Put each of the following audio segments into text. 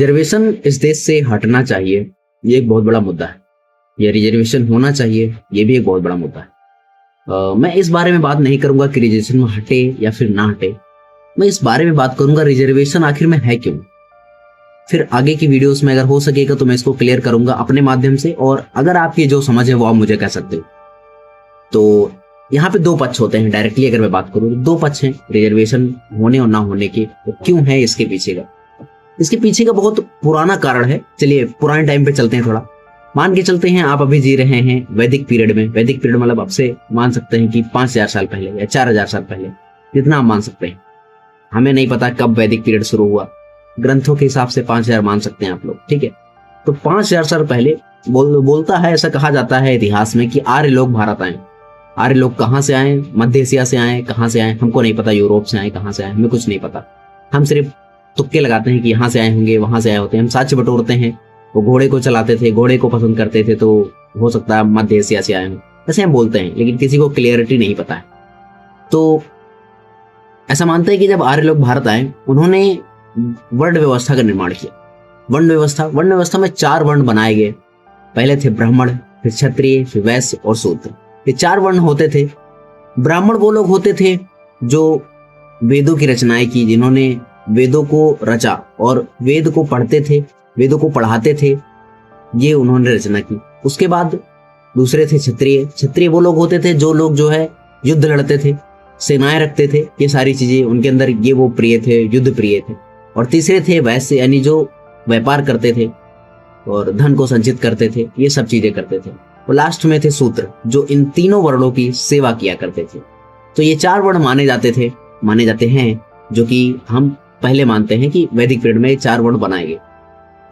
Reservation इस देश से हटना चाहिए, ये एक बहुत बड़ा मुद्दा है। ये रिजर्वेशन होना चाहिए, ये भी एक बहुत बड़ा मुद्दा है। मैं इस बारे में बात नहीं करूंगा कि रिजर्वेशन हटे या फिर ना हटे। मैं इस बारे में बात करूंगा रिजर्वेशन आखिर में है क्यों। फिर आगे की वीडियोस में अगर हो सकेगा तो मैं इसको क्लियर करूंगा अपने माध्यम से, और अगर आपकी जो समझ है वो आप मुझे कह सकते हो। तो यहाँ पे दो पक्ष होते हैं। डायरेक्टली अगर मैं बात करूँ तो दो पक्ष हैं रिजर्वेशन होने और ना होने के। तो क्यों है इसके पीछे का बहुत पुराना कारण है। चलिए पुराने टाइम पे चलते हैं। थोड़ा मान के चलते हैं आप अभी जी रहे हैं वैदिक पीरियड में। वैदिक पीरियड मतलब आपसे मान सकते हैं कि 5000 साल पहले या 4000 साल पहले, जितना आप मान सकते हैं। हमें नहीं पता कब वैदिक पीरियड शुरू हुआ, ग्रंथों के हिसाब से 5000 मान सकते हैं आप लोग, ठीक है। तो 5000 साल पहले बोलता है, ऐसा कहा जाता है इतिहास में कि आर्य लोग भारत आए। आर्य लोग कहाँ से आए? मध्य एशिया से आए। कहाँ से आए हमको नहीं पता, यूरोप से आए, कहाँ से आए हमें कुछ नहीं पता। हम सिर्फ तुक्के लगाते हैं कि यहाँ से आए होंगे, वहां से आए होते हैं। हम साक्ष्य बटोरते हैं। वो घोड़े को चलाते थे, घोड़े को पसंद करते थे, तो हो सकता है मध्य एशिया से आए हों, ऐसे हम बोलते हैं, लेकिन किसी को क्लियरिटी नहीं पता है। तो ऐसा मानते हैं कि जब आर्य लोग भारत आए, उन्होंने वर्ण व्यवस्था का निर्माण किया। वर्ण व्यवस्था में 4 वर्ण बनाए गए। पहले थे ब्राह्मण, फिर क्षत्रिय, फिर वैश्य और शूद्र। ये 4 वर्ण होते थे। ब्राह्मण वो लोग होते थे जो वेदों की रचनाएं की, जिन्होंने वेदों को रचा और वेद को पढ़ते थे, वेदों को पढ़ाते थे, ये उन्होंने रचना की। उसके बाद दूसरे थे क्षत्रिय वो लोग होते थे जो लोग जो है युद्ध लड़ते थे, सेनाएं रखते थे, ये सारी चीजें उनके अंदर ये वो प्रिय थे, युद्ध प्रिय थे। और तीसरे थे वैश्य, यानी जो व्यापार करते थे और धन को संचित करते थे, ये सब चीजें करते थे। और लास्ट में थे शूद्र, जो इन तीनों वर्णों की सेवा किया करते थे। तो ये 4 वर्ण माने जाते हैं, जो कि हम पहले मानते हैं कि वैदिक पीरियड में 4 वर्ण बनाए गए।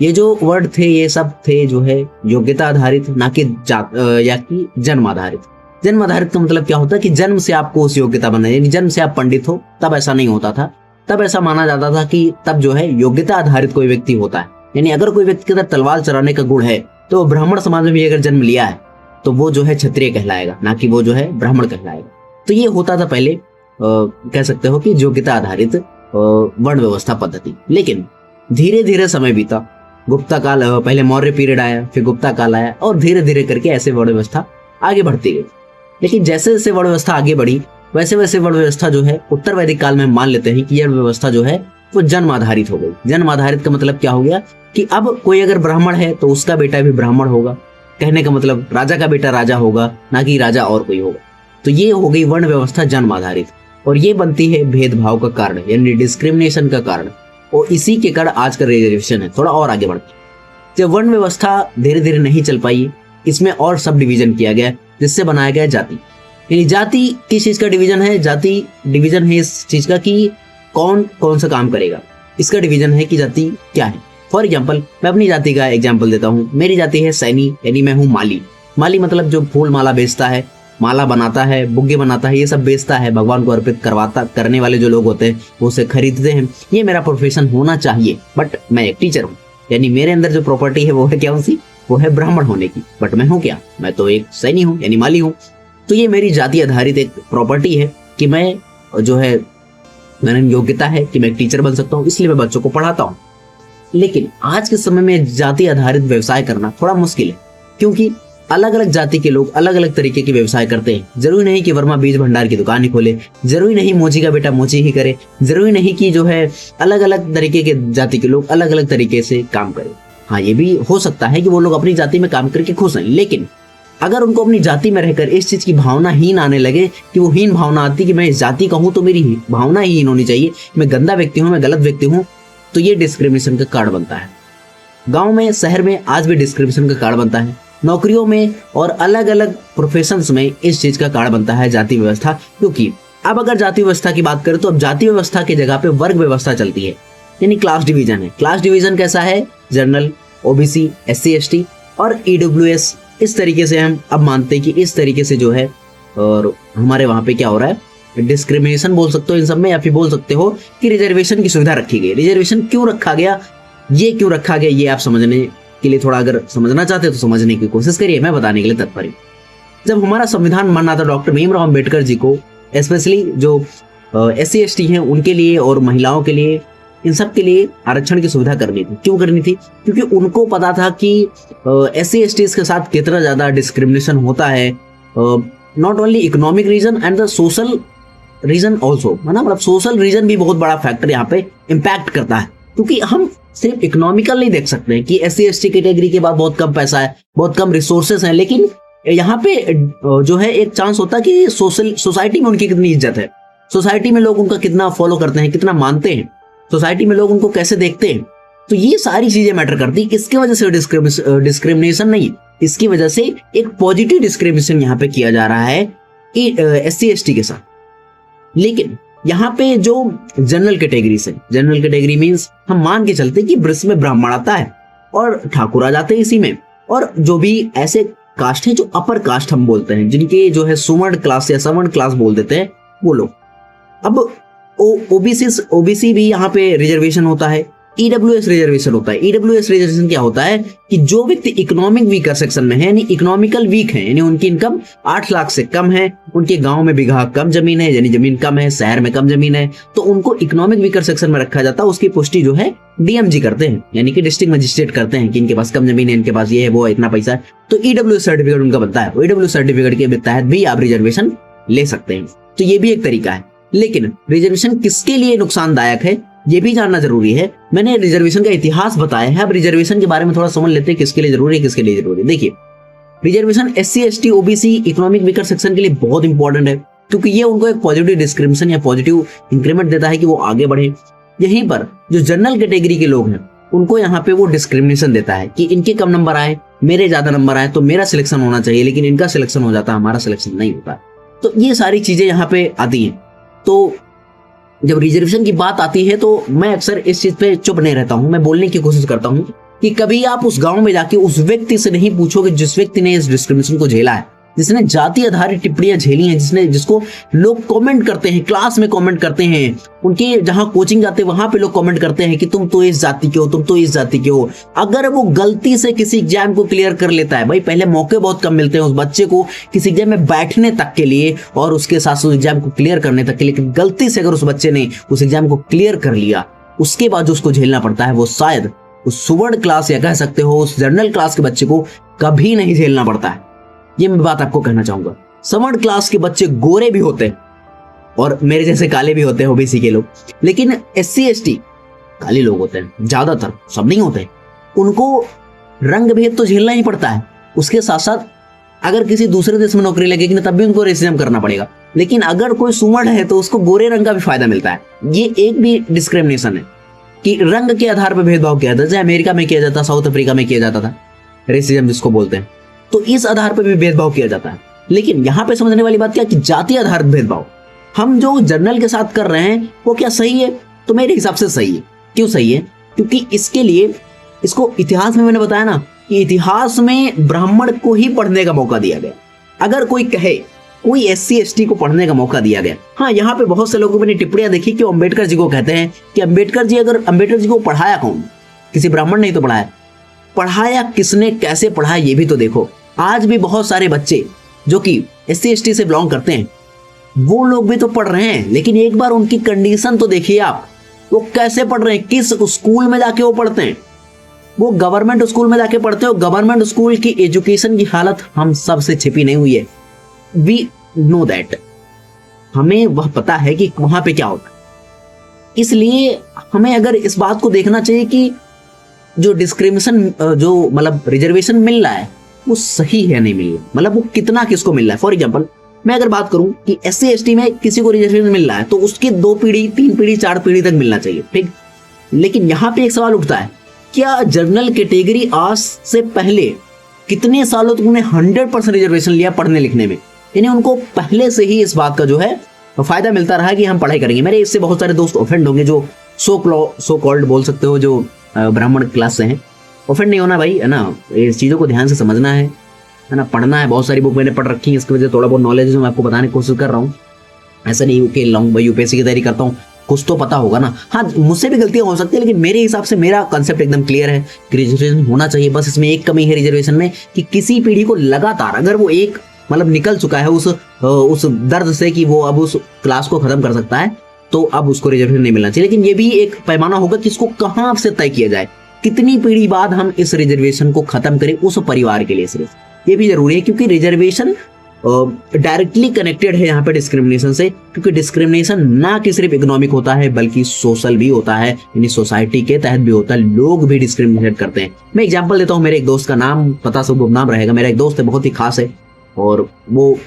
ये जो वर्ण थे ये सब थे जो है योग्यता आधारित, ना कि जात या कि जन्म आधारित। जन्म आधारित का मतलब क्या होता है कि जन्म से आपको उस योग्यता बनना, यानी जन्म से आप पंडित हो। तब ऐसा नहीं होता था। तब ऐसा माना जाता था कि तब जो है योग्यता आधारित कोई व्यक्ति होता है। यानी अगर कोई व्यक्ति के अंदर तलवार चलाने का गुण है तो ब्राह्मण समाज में भी अगर जन्म लिया है तो वो जो है क्षत्रिय कहलाएगा, ना कि वो जो है ब्राह्मण कहलाएगा। तो ये होता था पहले, कह सकते हो कि योग्यता आधारित वर्ण व्यवस्था पद्धति। लेकिन धीरे धीरे समय बीता, गुप्ता काल, पहले मौर्य पीरियड आया, फिर गुप्ता काल आया, और धीरे धीरे करके ऐसे वर्ण व्यवस्था आगे बढ़ती गई। लेकिन जैसे जैसे वर्ण व्यवस्था आगे बढ़ी, वैसे वैसे वर्ण व्यवस्था जो है उत्तर वैदिक काल में मान लेते हैं कि यह व्यवस्था जो है वो जन्म आधारित हो गई। जन्म आधारित का मतलब क्या हो गया कि अब कोई अगर ब्राह्मण है तो उसका बेटा भी ब्राह्मण होगा। कहने का मतलब राजा का बेटा राजा होगा, ना कि राजा और कोई होगा। तो ये हो गई वर्ण व्यवस्था जन्म आधारित, और ये बनती है भेदभाव का कारण, यानी डिस्क्रिमिनेशन का कारण। और इसी के कारण आज का रिजर्वेशन है। थोड़ा और आगे बढ़ते, जब वर्ण व्यवस्था धीरे धीरे नहीं चल पाई, इसमें और सब डिवीजन किया गया, जिससे बनाया गया जाति। यानी जाति किस चीज का डिवीजन है? जाति डिवीजन है इस चीज का कि कौन कौन सा काम करेगा, इसका डिवीजन है कि जाति क्या है। फॉर एग्जाम्पल, मैं अपनी जाति का एग्जाम्पल देता हूँ। मेरी जाति है सैनी, यानी मैं हूँ माली। माली मतलब जो फूल माला बेचता है, माला बनाता है, बुग्गे बनाता है, ये सब बेचता है, भगवान को अर्पित करने वाले जो लोग होते हैं वो उसे खरीदते हैं। ये मेरा प्रोफेशन होना चाहिए। बट मैं एक टीचर हूँ, यानी मेरे अंदर जो प्रॉपर्टी है वो है क्या सी? वो है ब्राह्मण होने की। बट मैं हूँ क्या? मैं तो एक सैनी हूँ, यानी माली हूँ। तो ये मेरी जाति आधारित एक प्रॉपर्टी है कि मैं जो है, मैंने योग्यता है कि मैं एक टीचर बन सकता हूँ, इसलिए मैं बच्चों को पढ़ाता हूँ। लेकिन आज के समय में जाति आधारित व्यवसाय करना थोड़ा मुश्किल है, क्योंकि अलग अलग जाति के लोग अलग अलग तरीके के व्यवसाय करते हैं। जरूरी नहीं कि वर्मा बीज भंडार की दुकान ही खोले, जरूरी नहीं मोची का बेटा मोची ही करे, जरूरी नहीं कि जो है अलग अलग तरीके के जाति के लोग अलग अलग तरीके से काम करें। हाँ, ये भी हो सकता है कि वो लोग अपनी जाति में काम करके खुश हैं, लेकिन अगर उनको अपनी जाति में रहकर इस चीज की भावना हीन आने लगे, कि वो हीन भावना आती कि मैं इस जाति का हूं तो मेरी भावना ही हीन होनी चाहिए, मैं गंदा व्यक्ति हूं, मैं गलत व्यक्ति हूं, तो ये डिस्क्रिमिनेशन का कारण बनता है। गांव में, शहर में आज भी डिस्क्रिमिनेशन का कारण बनता है। नौकरियों में और अलग अलग प्रोफेशंस में इस चीज का कारण बनता है जाति व्यवस्था। क्योंकि अब अगर जाति व्यवस्था की बात करें तो अब जाति व्यवस्था की जगह पे वर्ग व्यवस्था चलती है, यानी क्लास डिवीजन है। क्लास डिवीजन कैसा है? जनरल, ओबीसी, एससी, एसटी और ईडब्ल्यूएस। इस तरीके से हम अब मानते हैं कि इस तरीके से जो है, और हमारे वहां पे क्या हो रहा है, डिस्क्रिमिनेशन बोल सकते हो इन सब में, या फिर बोल सकते हो कि रिजर्वेशन की सुविधा रखी गई। रिजर्वेशन क्यों रखा गया, ये क्यों रखा गया, ये आप समझने के लिए थोड़ा अगर समझना चाहते हो तो समझने की कोशिश करिए, मैं बताने के लिए तत्पर हूं। जब हमारा संविधान बना था डॉक्टर भीमराव अंबेडकर जी को, स्पेशली जो SC ST हैं उनके लिए और महिलाओं के लिए इन सब के लिए आरक्षण की सुविधा करनी थी। क्यों करनी थी? क्योंकि उनको पता था कि SC/STs के साथ कितना ज्यादा डिस्क्रिमिनेशन होता है, not only economic reason and the social reason also, है ना, मतलब सोशल रीजन भी बहुत बड़ा फैक्टर यहाँ पे इम्पैक्ट करता है। क्योंकि हम सिर्फ इकोनॉमिकल नहीं देख सकते हैं कि SC/ST कैटेगरी के बाद बहुत कम पैसा है, बहुत कम रिसोर्सेस हैं, लेकिन यहाँ पे जो है एक चांस होता है कि सोसाइटी में उनकी कितनी इज्जत है, सोसाइटी में लोग उनका कितना फॉलो करते हैं, कितना मानते हैं, सोसाइटी में लोग उनको कैसे देखते हैं। तो ये सारी चीजें मैटर करती। इसकी वजह से डिस्क्रिमिनेशन नहीं, इसकी वजह से एक पॉजिटिव डिस्क्रिमिनेशन यहाँ पे किया जा रहा है कि SC/ST के साथ। लेकिन यहाँ पे जो जनरल कैटेगरी से, जनरल कैटेगरी मीन्स हम मान के चलते कि ब्रिस में ब्राह्मण आता है और ठाकुर आ जाते हैं इसी में, और जो भी ऐसे कास्ट है जो अपर कास्ट हम बोलते हैं, जिनके जो है सुवर्ण क्लास या सवर्ण क्लास बोल देते हैं वो लोग। अब ओबीसी भी यहाँ पे रिजर्वेशन होता है, EWS रिजर्वेशन होता है। EWS रिजर्वेशन क्या होता है कि जो व्यक्ति इकोनॉमिक वीकर सेक्शन में है, यानी इकोनॉमिकल वीक है, यानी उनकी इनकम 8 लाख से कम है, उनके गांव में बीघा कम जमीन है, यानी जमीन कम है, शहर में कम जमीन है, तो उनको इकोनॉमिक वीकर सेक्शन में रखा जाता है। उसकी पुष्टि जो है DMG करते हैं, यानी कि डिस्ट्रिक्ट मजिस्ट्रेट करते हैं कि इनके पास कम जमीन है, इनके पास ये है, वो है, इतना पैसा है, तो EWS सर्टिफिकेट उनका बनता है। EWS सर्टिफिकेट के तहत भी आप रिजर्वेशन ले सकते हैं। तो ये भी एक तरीका है। लेकिन रिजर्वेशन किसके लिए नुकसानदायक है ये भी जानना जरूरी है। मैंने रिजर्वेशन का इतिहास बताया है, अब रिजर्वेशन के बारे में थोड़ा समझ लेते हैं, किसके लिए जरूरी है, किसके लिए जरूरी है। देखिए, reservation SC/ST OBC economic weaker section के लिए बहुत इंपॉर्टेंट है, क्योंकि ये उनको एक पॉजिटिव डिस्क्रिमिनेशन या पॉजिटिव इंक्रीमेंट देता है कि वो आगे बढ़े। यहीं पर जो जनरल कैटेगरी के लोग हैं उनको यहाँ पे वो डिस्क्रिमिनेशन देता है कि इनके कम नंबर आए, मेरे ज्यादा नंबर आए, तो मेरा सिलेक्शन होना चाहिए, लेकिन इनका सिलेक्शन हो जाता है, हमारा सिलेक्शन नहीं होता। तो ये सारी चीजें यहाँ पे आती हैं। तो जब रिजर्वेशन की बात आती है तो मैं अक्सर इस चीज पे चुप नहीं रहता हूं, मैं बोलने की कोशिश करता हूं कि कभी आप उस गांव में जाके उस व्यक्ति से नहीं पूछोगे जिस व्यक्ति ने इस डिस्क्रिमिनेशन को झेला है, जिसने जाति आधारित टिप्पणियां झेली हैं, जिसको लोग कमेंट करते हैं, क्लास में कमेंट करते हैं, उनके जहां कोचिंग जाते हैं वहां पे लोग कमेंट करते हैं कि तुम तो इस जाति के हो, तुम तो इस जाति के हो। अगर वो गलती से किसी एग्जाम को क्लियर कर लेता है, भाई पहले मौके बहुत कम मिलते हैं उस बच्चे को किसी एग्जाम में बैठने तक के लिए और उसके साथ उस एग्जाम को क्लियर करने तक के लिए, लेकिन गलती से अगर उस बच्चे ने उस एग्जाम को क्लियर कर लिया, उसके बाद जो उसको झेलना पड़ता है वो शायद उस सुवर्ण क्लास या कह सकते हो उस जनरल क्लास के बच्चे को कभी नहीं झेलना पड़ता है। ये मैं बात आपको कहना चाहूंगा। सवर्ण क्लास के बच्चे गोरे भी होते हैं और मेरे जैसे काले भी होते हैं, ओबीसी के लोग, लेकिन SC/ST काले लोग होते हैं, ज्यादातर, सब नहीं होते। उनको रंग भेद तो झेलना ही पड़ता है, उसके साथ साथ अगर किसी दूसरे देश में नौकरी लगेगी ना तब भी उनको रेसिज्म करना पड़ेगा। लेकिन अगर कोई सुवर्ण है तो उसको गोरे रंग का भी फायदा मिलता है। ये एक भी डिस्क्रिमिनेशन है कि रंग के आधार पर भेदभाव किया जाता है, जैसे अमेरिका में किया जाता, साउथ अफ्रीका में किया जाता था, रेसिज्म जिसको बोलते हैं, तो इस आधार पर भी भेदभाव किया जाता है। लेकिन यहाँ पे समझने वाली बात क्या कि जाति आधारित भेदभाव हम जो जनरल के साथ कर रहे हैं वो क्या सही है? तो मेरे हिसाब से सही है। क्यों सही है? क्योंकि इसके लिए इसको इतिहास में मैंने बताया ना कि इतिहास में ब्राह्मण को ही पढ़ने का मौका दिया गया। अगर कोई कहे कोई SC/ST को पढ़ने का मौका दिया गया, हाँ, यहाँ पे बहुत से लोगों ने टिप्पणियां देखी कि अम्बेडकर जी को कहते हैं कि अम्बेडकर जी को पढ़ाया कौन? किसी ब्राह्मण ने तो पढ़ाया। पढ़ाया किसने, कैसे पढ़ाया, ये भी तो देखो। आज भी बहुत सारे बच्चे जो कि SC/ST से बिलोंग करते हैं वो लोग भी तो पढ़ रहे हैं, लेकिन एक बार उनकी कंडीशन तो देखिए आप, वो कैसे पढ़ रहे हैं, किस स्कूल में जाके वो पढ़ते हैं। वो गवर्नमेंट स्कूल में जाके पढ़ते हैं। गवर्नमेंट स्कूल की एजुकेशन की हालत हम सब से छिपी नहीं हुई है, वी नो दैट, हमें वह पता है कि वहां पे क्या होता है। इसलिए हमें अगर इस बात को देखना चाहिए कि जो डिस्क्रिमिनेशन, जो मतलब रिजर्वेशन मिल रहा है वो सही है नहीं मिल रहा, मतलब वो कितना किसको मिल रहा है। फॉर एग्जांपल मैं अगर बात करूं कि SC/ST में किसी को रिजर्वेशन मिल रहा है तो उसकी 2 पीढ़ी, 3 पीढ़ी, 4 पीढ़ी तक मिलना चाहिए, ठीक। लेकिन यहाँ पे एक सवाल उठता है, क्या जनरल कैटेगरी आज से पहले कितने सालों तक उन्हें 100% रिजर्वेशन लिया पढ़ने लिखने में, यानी उनको पहले से ही इस बात का जो है फायदा मिलता रहा कि हम पढ़ाई करेंगे। मेरे इससे बहुत सारे दोस्त ऑफेंड होंगे जो सो कॉल्ड बोल सकते हो, जो ब्राह्मण क्लास से हैं। ऑफेंड नहीं होना भाई, है ना, इस चीज़ों को ध्यान से समझना है ना, पढ़ना है। बहुत सारी बुक मैंने पढ़ रखी है, इसकी वजह से थोड़ा बहुत नॉलेज मैं आपको बताने की कोशिश कर रहा हूँ। ऐसा नहीं कि भाई UPSC की तैयारी करता हूँ, कुछ तो पता होगा ना। हाँ, मुझसे भी गलतियां हो सकती है, लेकिन मेरे हिसाब से मेरा कंसेप्ट एकदम क्लियर है कि रिजर्वेशन होना चाहिए। बस इसमें एक कमी है रिजर्वेशन में कि किसी पीढ़ी को लगातार अगर वो एक मतलब निकल चुका है उस दर्द से कि वो अब उस क्लास को खत्म कर सकता है, तो अब उसको रिजर्वेशन नहीं मिलना चाहिए। लेकिन ये भी एक पैमाना होगा कि इसको कहां से तय किया जाए, कितनी पीढ़ी बाद हम इस रिजर्वेशन को खत्म करें उस परिवार के लिए सिर्फ। ये भी जरूरी है क्योंकि रिजर्वेशन डायरेक्टली कनेक्टेड है यहाँ पे डिस्क्रिमिनेशन से, क्योंकि डिस्क्रिमिनेशन ना कि सिर्फ इकोनॉमिक होता है बल्कि सोशल भी होता है, यानी सोसाइटी के तहत भी होता है, लोग भी डिस्क्रिमिनेट करते हैं। मैं एग्जांपल देता हूँ, मेरे एक दोस्त का नाम पता सब नाम रहेगा। मेरा एक दोस्त है, बहुत ही खास है, और वो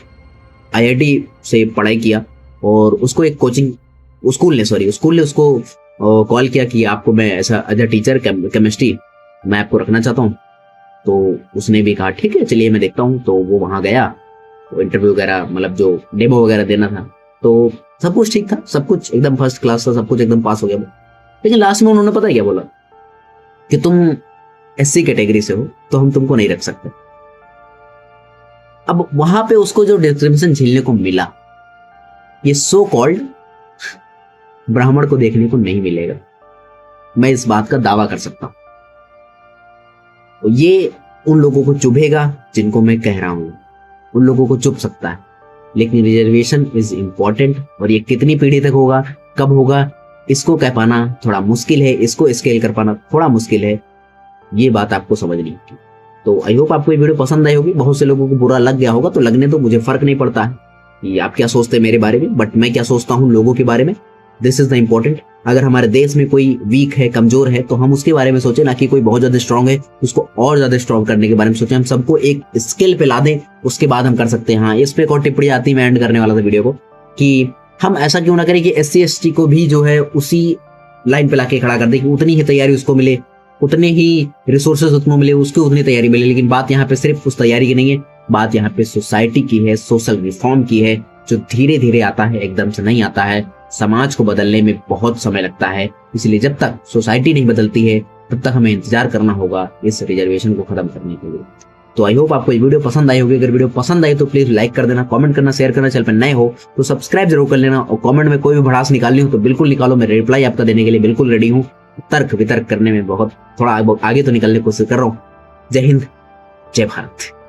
IIT से पढ़ाई किया, और उसको एक कोचिंग स्कूल ने उसको कॉल किया कि आपको मैं ऐसा एज अ टीचर केमिस्ट्री मैं आपको रखना चाहता हूँ। तो उसने भी कहा ठीक है चलिए मैं देखता हूँ। तो वो वहां गया, इंटरव्यू वगैरह मतलब जो डेमो वगैरह देना था, तो सब कुछ ठीक था, सब कुछ एकदम फर्स्ट क्लास था, सब कुछ एकदम पास हो गया। लेकिन लास्ट में उन्होंने पता क्या बोला कि तुम SC कैटेगरी से हो तो हम तुमको नहीं रख सकते। अब वहां पे उसको जो डिस्क्रिमिनेशन झेलने को मिला, ये सो कॉल्ड ब्राह्मण को देखने को नहीं मिलेगा। मैं इस बात का दावा कर सकता हूं। ये उन लोगों को चुभेगा जिनको मैं कह रहा हूं, उन लोगों को चुभ सकता है, लेकिन रिजर्वेशन इज इंपॉर्टेंट। और ये कितनी पीढ़ी तक होगा, कब होगा, इसको कह पाना थोड़ा मुश्किल है, इसको स्केल कर पाना थोड़ा मुश्किल है। ये बात आपको समझनी होगी। तो आई होप आपको ये वीडियो पसंद आई होगी। बहुत से लोगों को बुरा लग गया होगा, तो लगने तो मुझे फर्क नहीं पड़ता है कि आप क्या सोचते हैं मेरे बारे में, बट मैं क्या सोचता हूँ लोगों के बारे में, दिस इज द इम्पोर्टेंट। अगर हमारे देश में कोई वीक है, कमजोर है, तो हम उसके बारे में सोचें, ना कि कोई बहुत ज्यादा स्ट्रांग है उसको और ज्यादा स्ट्रांग करने के बारे में सोचें। हम सबको एक स्किल पे ला दें, उसके बाद हम कर सकते हैं। हाँ, इस पे एक और टिप्पणी आती, मैं एंड करने वाला था वीडियो को, कि हम ऐसा क्यों ना करें कि SC ST को भी जो है उसी लाइन पे लाके खड़ा कर दे कि उतनी ही तैयारी उसको मिले, उतने ही रिसोर्सेज उसको मिले, उसको उतनी तैयारी मिले। लेकिन बात यहाँ पे सिर्फ उस तैयारी की नहीं है, बात यहाँ पे सोसाइटी की है, सोशल रिफॉर्म की है, जो धीरे धीरे आता है, एकदम से नहीं आता है। समाज को बदलने में बहुत समय लगता है, इसलिए जब तक सोसाइटी नहीं बदलती है तब तक हमें इंतजार करना होगा इस रिजर्वेशन को खत्म करने के लिए। तो आई होप आपको ये वीडियो पसंद आई होगी। अगर वीडियो पसंद आई तो प्लीज लाइक कर देना, कमेंट करना, शेयर करना। चैनल पर नए हो तो सब्सक्राइब जरूर कर लेना, और कमेंट में कोई भी भड़ास निकालनी हो तो बिल्कुल निकालो, मैं रिप्लाई आपका देने के लिए बिल्कुल रेडी हूँ। तर्क वितर्क करने में बहुत थोड़ा आगे तो निकलने की कोशिश कर रहा हूँ। जय हिंद, जय भारत।